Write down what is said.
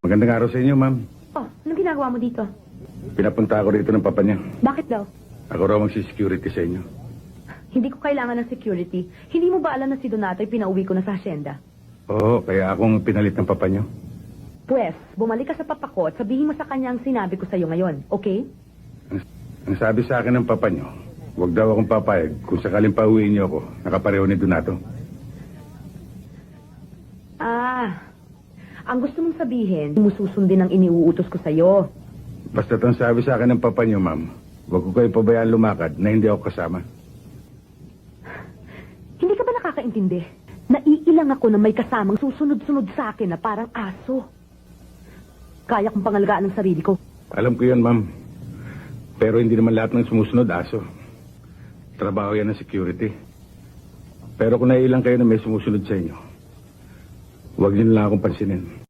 Magandang araw sa inyo, ma'am. Oh, anong ginagawa mo dito? Pinapunta ako rito ng papa niya. Bakit daw? Ako raw magsi-security sa inyo. Hindi ko kailangan ng security. Hindi mo ba alam na si Donato ay pinauwi ko na sa asyenda? Oo, kaya akong pinalit ng papa niyo. Pwes, bumalik ka sa papa ko at sabihin mo sa kanya ang sinabi ko sa'yo ngayon, okay? Ang sabi sa akin ng papa niyo, huwag daw akong papayag kung sakaling pauwiin niyo ako, nakapareho ni Donato. Ang gusto mong sabihin, mo susundin ang iniuutos ko sa'yo. Basta't ang sabi sa akin ng papa niyo, ma'am, huwag ko kayo pabayaan lumakad na hindi ako kasama. Hindi ka ba nakakaintindi? Naiilang ako na may kasamang susunod-sunod sa akin na parang aso. Kaya kong pangalagaan ang sarili ko. Alam ko yan, ma'am. Pero hindi naman lahat ng sumusunod aso. Trabaho yan ng security. Pero kung naiilang kayo na may sumusunod sa inyo, huwag niyo na lang akong pansinin.